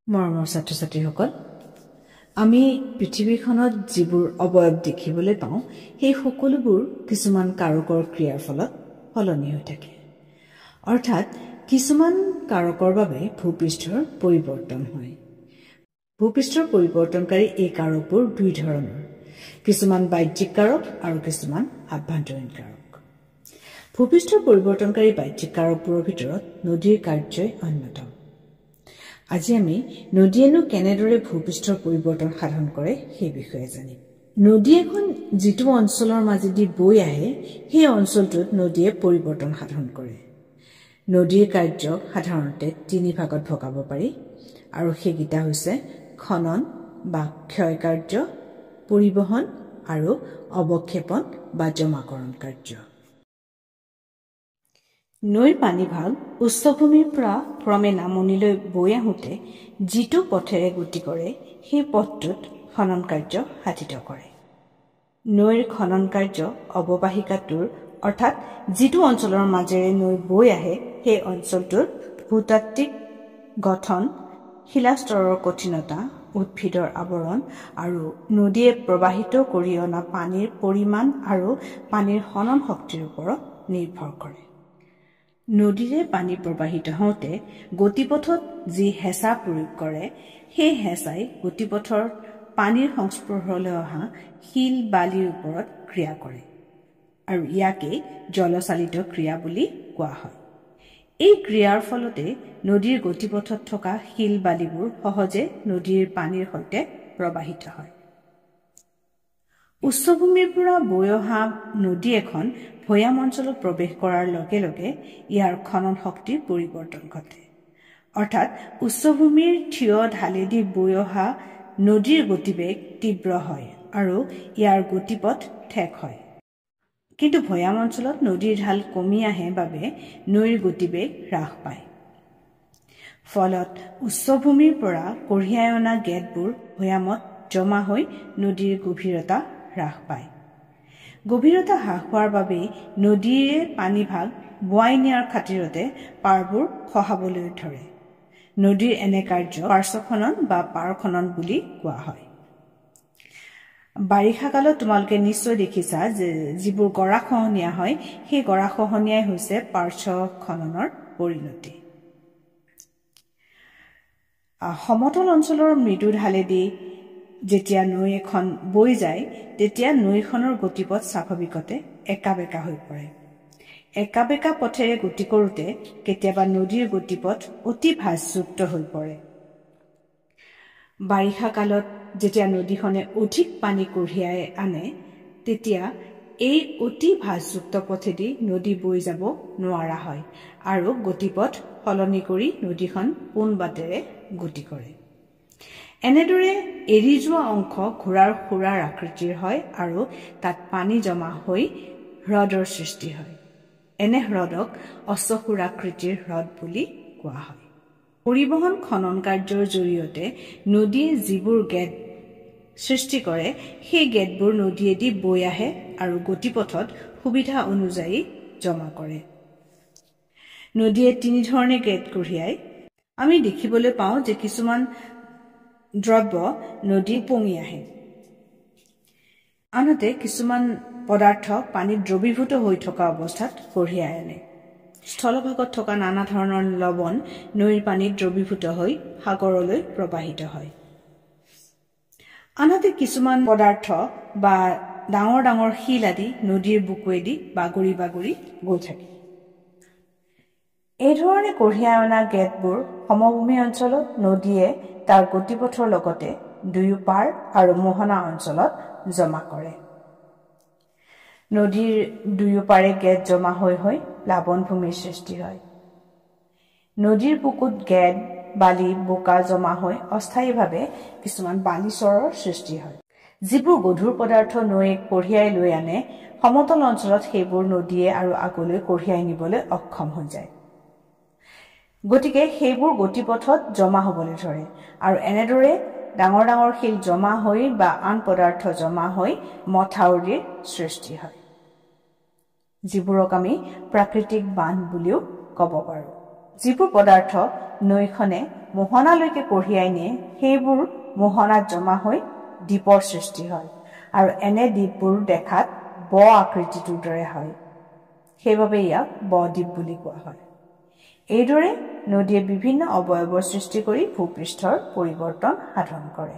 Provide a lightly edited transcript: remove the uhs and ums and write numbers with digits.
মৰমৰ ছাত্ৰ-ছাত্ৰীসকল, আমি পৃথিৱীখনত যিবোৰ অৱয়ব দেখিবলৈ পাওঁ সেই সকলোবোৰ কিছুমান কাৰকৰ ক্ৰিয়াৰ ফলত সলনি হৈ থাকে। অৰ্থাৎ কিছুমান কাৰকৰ বাবে ভূপৃষ্ঠৰ পৰিৱৰ্তন হয়। ভূপৃষ্ঠৰ পৰিৱৰ্তনকাৰী এই কাৰকবোৰ দুই ধৰণৰ, কিছুমান বাহ্যিক কাৰক আৰু কিছুমান আভ্যন্তৰীণ কাৰক। ভূপৃষ্ঠৰ পৰিৱৰ্তনকাৰী বাহ্যিক কাৰকবোৰৰ ভিতৰত নদীৰ কাৰ্যই অন্যতম। আজি আমি নদীয়েনো কেনেদৰে ভূপৃষ্ঠৰ পৰিৱৰ্তন সাধন কৰে সেই বিষয়ে জানিম। নদী এখন যিটো অঞ্চলৰ মাজেদি বৈ আহে সেই অঞ্চলটোত নদীয়ে পৰিৱৰ্তন সাধন কৰে। নদীৰ কাৰ্যক সাধাৰণতে 3 ভাগত ভগাব পাৰি আৰু সেইকেইটা হৈছে খনন বা ক্ষয় কাৰ্য, পৰিবহন আৰু অৱক্ষেপন বা জমাকৰণ কাৰ্য। নৈৰ পানীভাগ উচ্চভূমিৰ পৰা ক্ৰমে নামনিলৈ বৈ আহোঁতে যিটো পথেৰে গতি কৰে সেই পথটোত খনন কাৰ্য সাধিত কৰে। নৈৰ খনন কাৰ্য অৱবাহিকাটোৰ অৰ্থাৎ যিটো অঞ্চলৰ মাজেৰে নৈ বৈ আহে সেই অঞ্চলটোৰ ভূতাত্ত্বিক গঠন, শিলাস্তৰৰ কঠিনতা, উদ্ভিদৰ আৱৰণ আৰু নদীয়ে প্ৰবাহিত কৰি অনা পানীৰ পৰিমাণ আৰু পানীৰ খনন শক্তিৰ ওপৰত নিৰ্ভৰ কৰে। নদীৰে পানী প্ৰবাহিত হওঁতে গতিপথত যি হেঁচা প্ৰয়োগ কৰে সেই হেঁচাই গতিপথৰ পানীৰ সংস্পৰ্শলৈ অহা শিল বালিৰ ওপৰত ক্ৰিয়া কৰে আৰু ইয়াকেই জলচালিত ক্ৰিয়া বুলি কোৱা হয়। এই ক্ৰিয়াৰ ফলতে নদীৰ গতিপথত থকা শিল বালিবোৰ সহজে নদীৰ পানীৰ সৈতে প্ৰবাহিত হয়। উচ্চভূমিৰ পৰা বৈ অহা নদী এখন ভৈয়াম অঞ্চলত প্ৰৱেশ কৰাৰ লগে লগে ইয়াৰ খনন শক্তিৰ পৰিৱৰ্তন ঘটে। অৰ্থাৎ উচ্চভূমিৰ থিয় ঢালেদি বৈ অহা নদীৰ গতিবেগ তীব্ৰ হয় আৰু ইয়াৰ গতিপথ ঠেক হয়। কিন্তু ভৈয়াম অঞ্চলত নদীৰ ঢাল কমি আহে বাবে নৈৰ গতিবেগ হ্ৰাস পায়। ফলত উচ্চভূমিৰ পৰা কঢ়িয়াই অনা গেটবোৰ ভৈয়ামত জমা হৈ নদীৰ গভীৰতা হ্ৰাস পায়। গভীৰতা হ্ৰাস হোৱাৰ বাবেই নদীৰে পানীভাগ বোৱাই নিয়াৰ খাতিৰতে পাৰবোৰ খহাবলৈ ধৰে। নদীৰ এনে কাৰ্য পাৰ্শ্বখনন বা পাৰ খনন বুলি কোৱা হয়। বাৰিষা কালত তোমালোকে নিশ্চয় দেখিছা যে যিবোৰ গৰাখহনীয়া হয় সেই গৰাখহনীয়াই হৈছে পাৰ্শ্ব খননৰ পৰিণতি। সমতল অঞ্চলৰ মৃদু ঢালেদি যেতিয়া নৈ এখন বৈ যায় তেতিয়া নৈখনৰ গতিপথ স্বাভাৱিকতে একা বেকা হৈ পৰে। একা বেকা পথেৰে গতি কৰোঁতে কেতিয়াবা নদীৰ গতিপথ অতি ভাঁজযুক্ত হৈ পৰে। বাৰিষা কালত যেতিয়া নদীখনে অধিক পানী কঢ়িয়াই আনে তেতিয়া এই অতি ভাঁজযুক্ত পথেদি নদী বৈ যাব নোৱাৰা হয় আৰু গতিপথ সলনি কৰি নদীখন পোন বাটেৰে গতি কৰে। এনেদৰে এৰি যোৱা অংশ ঘোঁৰাৰ খুৰাৰ আকৃতিৰ হয় আৰু তাত পানী জমা হৈ হ্ৰদৰ সৃষ্টি হয়। এনে হ্ৰদক অশ্বক্ষুৰাকৃতিৰ হ্ৰদ বুলি কোৱা হয়। পৰিবহন খনন কাৰ্যৰ জৰিয়তে নদীয়ে যিবোৰ গেট সৃষ্টি কৰে সেই গেটবোৰ নদীয়েদি বৈ আহে আৰু গতিপথত সুবিধা অনুযায়ী জমা কৰে। নদীয়ে 3 ধৰণে গেট কঢ়িয়ায়। আমি দেখিবলৈ পাওঁ যে কিছুমান দ্ৰব্য নদী উপঙি আহে, আনহাতে কিছুমান পদাৰ্থ পানীত দ্ৰৱীভূত হৈ থকা অৱস্থাত কঢ়িয়াই আনে। স্থলভাগত থকা নানা ধৰণৰ লৱণ নৈৰ পানীত দ্ৰৱীভূত হৈ সাগৰলৈ প্ৰবাহিত হয়। আনহাতে কিছুমান পদাৰ্থ বা ডাঙৰ ডাঙৰ শিল আদি নদীৰ বুকুৱেদি বাগৰি বাগৰি গৈ থাকে। এই ধৰণে কঢ়িয়াই অনা গেটবোৰ সমভূমি অঞ্চলত নদীয়ে তাৰ গতিপথৰ লগতে দুয়ো পাৰ আৰু মোহনা অঞ্চলত জমা কৰে। নদীৰ দুয়ো পাৰে গেট জমা হৈ হৈ প্লাৱনভূমিৰ সৃষ্টি হয়। নদীৰ বুকুত গেট, বালি, বোকা জমা হৈ অস্থায়ীভাৱে কিছুমান বালিচৰৰ সৃষ্টি হয়। যিবোৰ গধুৰ পদাৰ্থ নৈয়ে কঢ়িয়াই লৈ আনে সমতল অঞ্চলত সেইবোৰ নদীয়ে আৰু আগলৈ কঢ়িয়াই নিবলৈ অক্ষম হৈ যায়। গতিকে সেইবোৰ গতিপথত জমা হ'বলৈ ধৰে আৰু এনেদৰে ডাঙৰ ডাঙৰ শিল জমা হৈ বা আন পদাৰ্থ জমা হৈ মথাউৰিৰ সৃষ্টি হয়, যিবোৰক আমি প্ৰাকৃতিক বান্ধ বুলিও ক'ব পাৰোঁ। যিবোৰ পদাৰ্থ নৈখনে মোহনালৈকে কঢ়িয়াই নিয়ে সেইবোৰ মোহনাত জমা হৈ দ্বীপৰ সৃষ্টি হয় আৰু এনে দ্বীপবোৰ দেখাত ব আকৃতিটোৰ দৰে হয়। সেইবাবে ইয়াক ব-দ্বীপ বুলি কোৱা হয়। এইদৰে নদীয়ে বিভিন্ন অৱয়ৱৰ সৃষ্টি কৰি ভূপৃষ্ঠৰ পৰিৱৰ্তন সাধন কৰে।